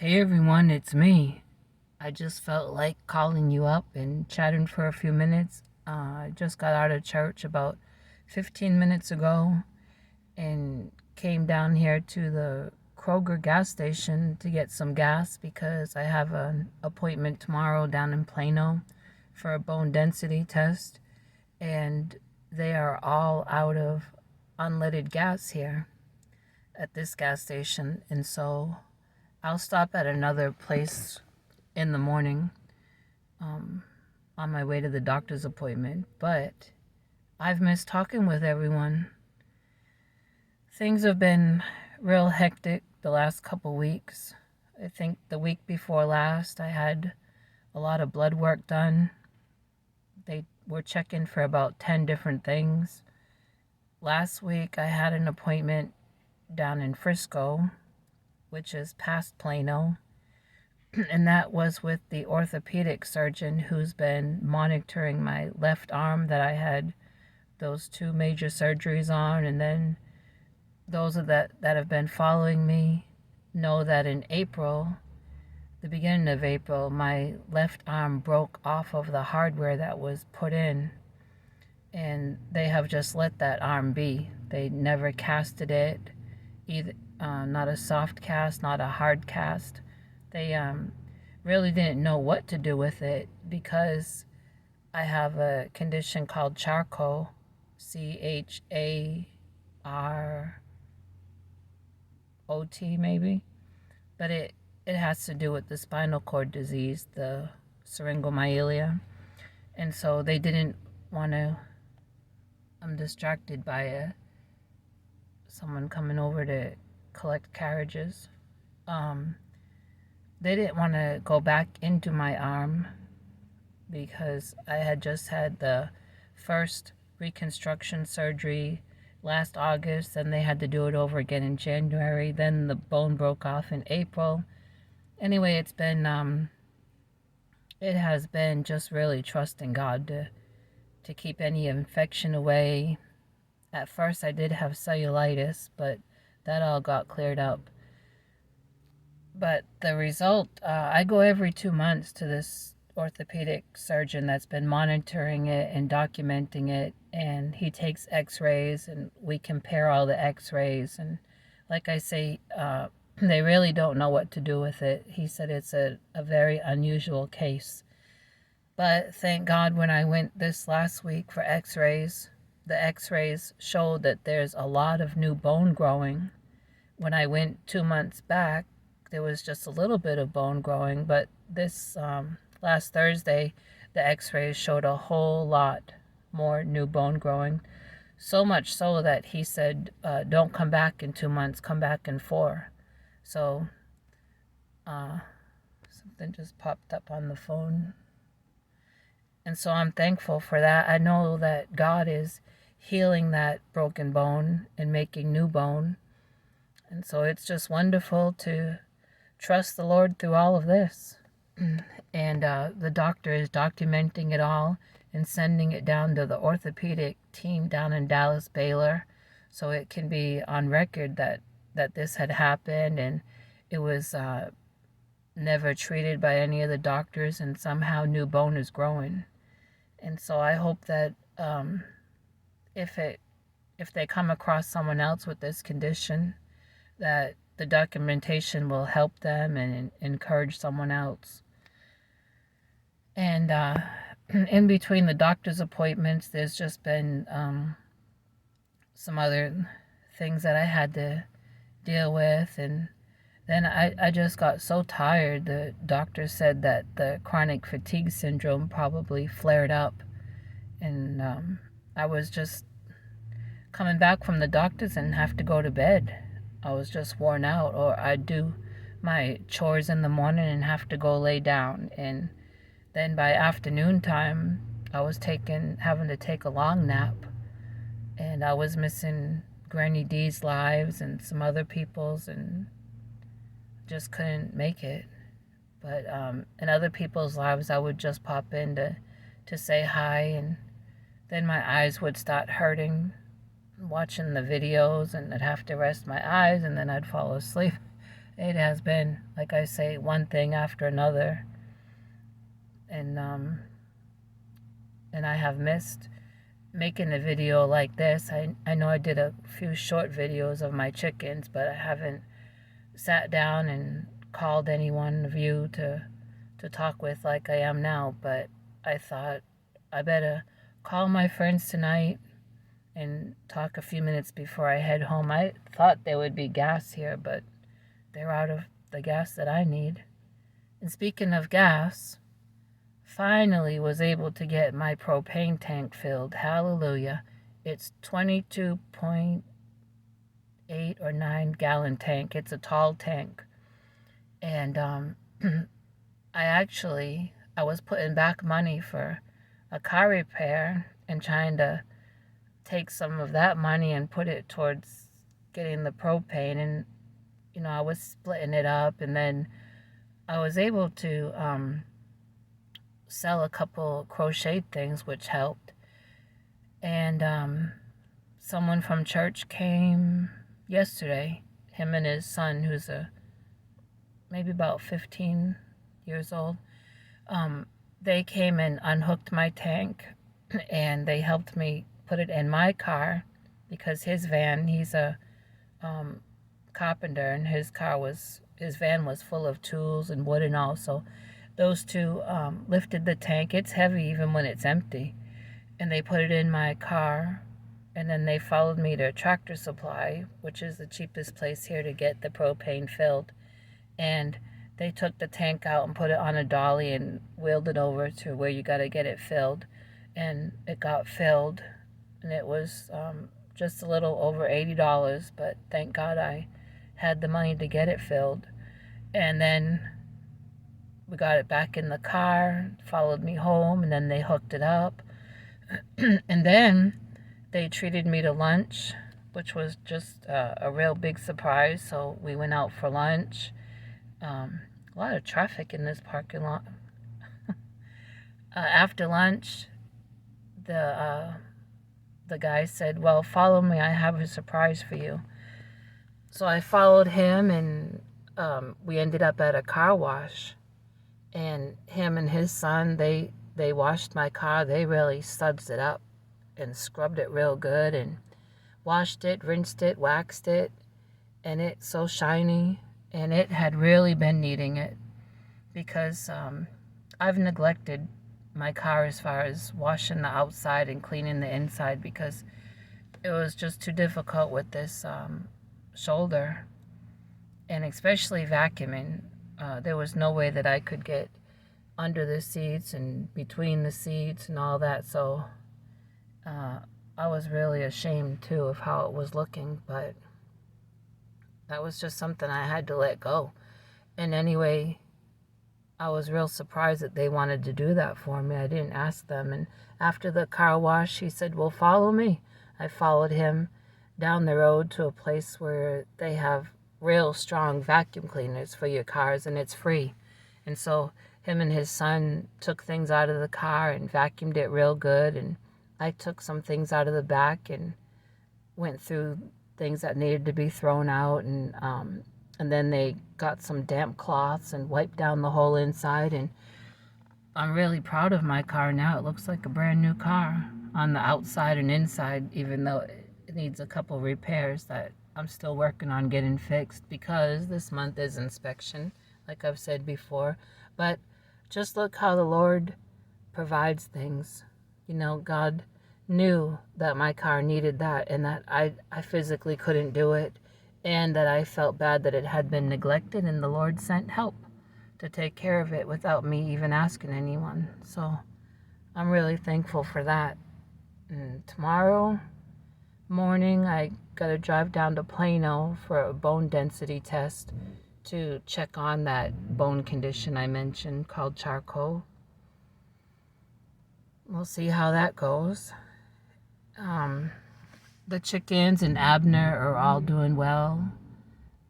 Hey everyone, it's me. I just felt like calling you up and chatting for a few minutes. I just got out of church about 15 minutes ago and came down here to the Kroger gas station to get some gas because I have an appointment tomorrow down in Plano for a bone density test, and they are all out of unleaded gas here at this gas station. And so I'll stop at another place in the morning um, on my way to the doctor's appointment, but I've missed talking with everyone. Things have been real hectic the last couple weeks. I think the week before last, I had a lot of blood work done. They were checking for about 10 different things. Last week, I had an appointment down in Frisco, which is past Plano, and that was with the orthopedic surgeon who's been monitoring my left arm that I had those two major surgeries on. And then those that have been following me know that in April, the beginning of April, my left arm broke off of the hardware that was put in, and they have just let that arm be. They never casted it, either not a soft cast, not a hard cast. They really didn't know what to do with it because I have a condition called Charcot, CHAROT maybe, but it has to do with the spinal cord disease, the syringomyelia, and so they didn't want to. I'm distracted by someone coming over to collect carriages. Um, they didn't want to go back into my arm because I had just had the first reconstruction surgery last August, and they had to do it over again in January. Then the bone broke off in April. Anyway, it has been just really trusting God to keep any infection away. At first, I did have cellulitis, but that all got cleared up. But the result, I go every 2 months to this orthopedic surgeon that's been monitoring it and documenting it, and he takes x-rays and we compare all the x-rays. And like I say, they really don't know what to do with it. He said it's a very unusual case. But thank God, when I went this last week for x-rays, the x-rays showed that there's a lot of new bone growing. When I went 2 months back, there was just a little bit of bone growing, but this last Thursday, the x-rays showed a whole lot more new bone growing. So much so that he said, don't come back in 2 months, come back in 4. So something just popped up on the phone. And so I'm thankful for that. I know that God is healing that broken bone and making new bone. And so it's just wonderful to trust the Lord through all of this. And the doctor is documenting it all and sending it down to the orthopedic team down in Dallas, Baylor, so it can be on record that this had happened, and it was never treated by any of the doctors, and somehow new bone is growing. And so I hope that if they come across someone else with this condition, that the documentation will help them and encourage someone else. And in between the doctor's appointments, there's just been some other things that I had to deal with. And then I just got so tired. The doctor said that the chronic fatigue syndrome probably flared up. And I was just coming back from the doctor's and have to go to bed. I was just worn out. Or I'd do my chores in the morning and have to go lay down. And then by afternoon time, I was having to take a long nap. And I was missing Granny D's lives and some other people's, and just couldn't make it. But in other people's lives, I would just pop in to say hi, and then my eyes would start hurting watching the videos, and I'd have to rest my eyes, and then I'd fall asleep. It has been, like I say, one thing after another. And I have missed making a video like this. I know I did a few short videos of my chickens, but I haven't sat down and called any one of you to talk with like I am now. But I thought I better call my friends tonight and talk a few minutes before I head home. I thought there would be gas here, but they're out of the gas that I need. And speaking of gas, finally was able to get my propane tank filled. Hallelujah. It's 22.8 or 9 gallon tank. It's a tall tank. And I was putting back money for a car repair and trying to take some of that money and put it towards getting the propane. And I was splitting it up, and then I was able to sell a couple crocheted things, which helped. And someone from church came yesterday, him and his son, who's maybe about 15 years old. They came and unhooked my tank, and they helped me put it in my car, because his van, he's a carpenter, and his van was full of tools and wood and all. So those two lifted the tank. It's heavy even when it's empty. And they put it in my car. And then they followed me to Tractor Supply, which is the cheapest place here to get the propane filled. And they took the tank out and put it on a dolly and wheeled it over to where you got to get it filled. And it got filled. And it was just a little over $80. But thank God I had the money to get it filled. And then we got it back in the car, followed me home, and then they hooked it up. And then they treated me to lunch, which was just a real big surprise. So we went out for lunch. A lot of traffic in this parking lot. After lunch, the guy said, "Well, follow me. I have a surprise for you." So I followed him, and we ended up at a car wash. And him and his son, they washed my car. They really sudsed it up and scrubbed it real good and washed it, rinsed it, waxed it. And it's so shiny. And it had really been needing it, because I've neglected my car as far as washing the outside and cleaning the inside, because it was just too difficult with this shoulder, and especially vacuuming. There was no way that I could get under the seats and between the seats and all that. So I was really ashamed too of how it was looking, but that was just something I had to let go. And anyway, I was real surprised that they wanted to do that for me. I didn't ask them. And after the car wash, he said, "Well, follow me." I followed him down the road to a place where they have real strong vacuum cleaners for your cars, and it's free. And so him and his son took things out of the car and vacuumed it real good. And I took some things out of the back and went through things that needed to be thrown out. And then they got some damp cloths and wiped down the whole inside. And I'm really proud of my car now. It looks like a brand new car on the outside and inside, even though it needs a couple repairs that I'm still working on getting fixed, because this month is inspection, like I've said before. But just look how the Lord provides things. God knew that my car needed that, and that I physically couldn't do it, and that I felt bad that it had been neglected, and the Lord sent help to take care of it without me even asking anyone. So I'm really thankful for that. And tomorrow morning, I got to drive down to Plano for a bone density test to check on that bone condition I mentioned called Charcot. We'll see how that goes. The chickens and Abner are all doing well.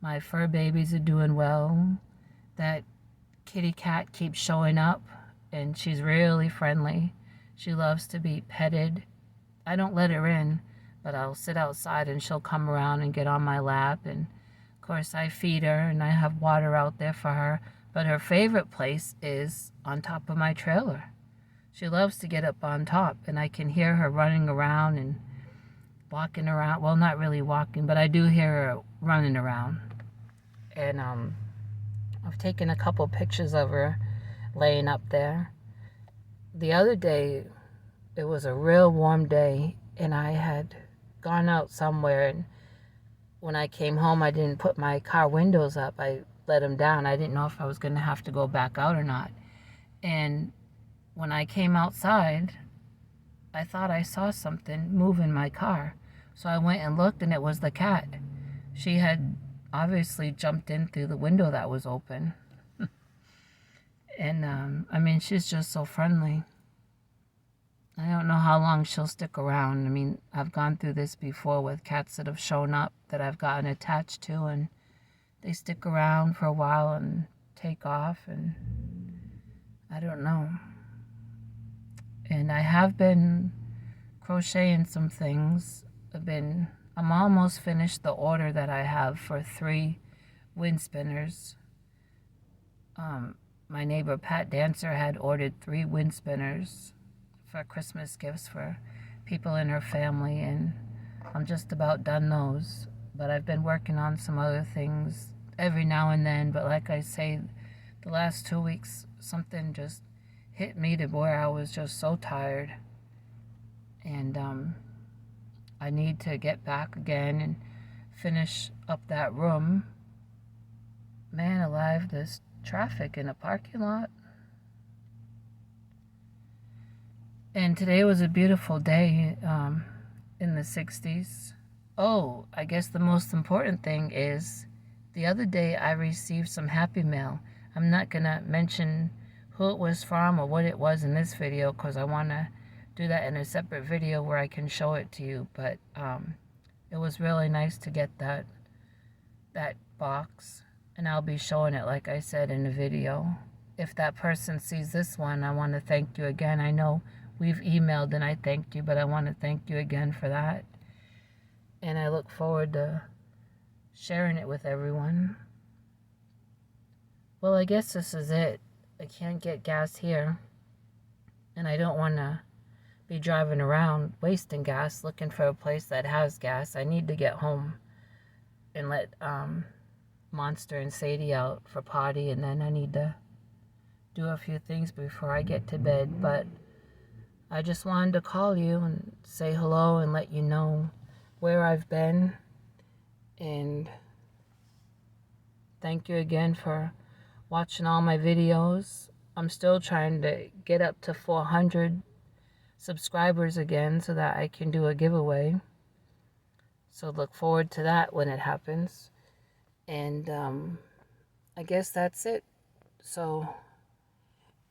My fur babies are doing well. That kitty cat keeps showing up, and she's really friendly. She loves to be petted. I don't let her in, but I'll sit outside and she'll come around and get on my lap and course, I feed her and I have water out there for her, but her favorite place is on top of my trailer. She loves to get up on top, and I can hear her running around and walking around. Well, not really walking, but I do hear her running around. And I've taken a couple pictures of her laying up there. The other day, it was a real warm day, and I had gone out somewhere, and when I came home, I didn't put my car windows up. I let them down. I didn't know if I was going to have to go back out or not. And when I came outside, I thought I saw something move in my car. So I went and looked, and it was the cat. She had obviously jumped in through the window that was open. And, I mean, she's just so friendly. I don't know how long she'll stick around. I mean, I've gone through this before with cats that have shown up that I've gotten attached to, and they stick around for a while and take off, and I don't know. And I have been crocheting some things. I'm almost finished the order that I have for 3 wind spinners. My neighbor Pat Dancer had ordered 3 wind spinners for Christmas gifts for people in her family, and I'm just about done those. But I've been working on some other things every now and then. But like I say, the last 2 weeks, something just hit me to where I was just so tired. And I need to get back again and finish up that room. Man alive, there's traffic in the parking lot. And today was a beautiful day in the 60s. Oh, I guess the most important thing is the other day I received some Happy Mail. I'm not going to mention who it was from or what it was in this video because I want to do that in a separate video where I can show it to you. But it was really nice to get that box, and I'll be showing it, like I said, in the video. If that person sees this one, I want to thank you again. I know we've emailed and I thanked you, but I want to thank you again for that. And I look forward to sharing it with everyone. Well, I guess this is it. I can't get gas here, and I don't want to be driving around wasting gas looking for a place that has gas. I need to get home and let Monster and Sadie out for potty, and then I need to do a few things before I get to bed. But I just wanted to call you and say hello and let you know where I've been, and thank you again for watching all my videos. I'm still trying to get up to 400 subscribers again so that I can do a giveaway. So look forward to that when it happens. And I guess that's it. So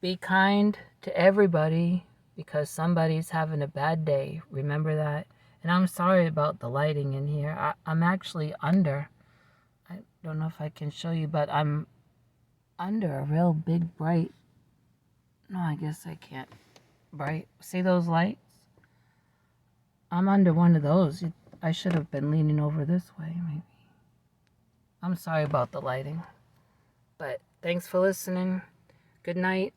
be kind to everybody because somebody's having a bad day. Remember that. And I'm sorry about the lighting in here. I'm actually under. I don't know if I can show you, but I'm under a real big bright. No, I guess I can't. Bright. See those lights? I'm under one of those. I should have been leaning over this way, maybe. I'm sorry about the lighting. But thanks for listening. Good night.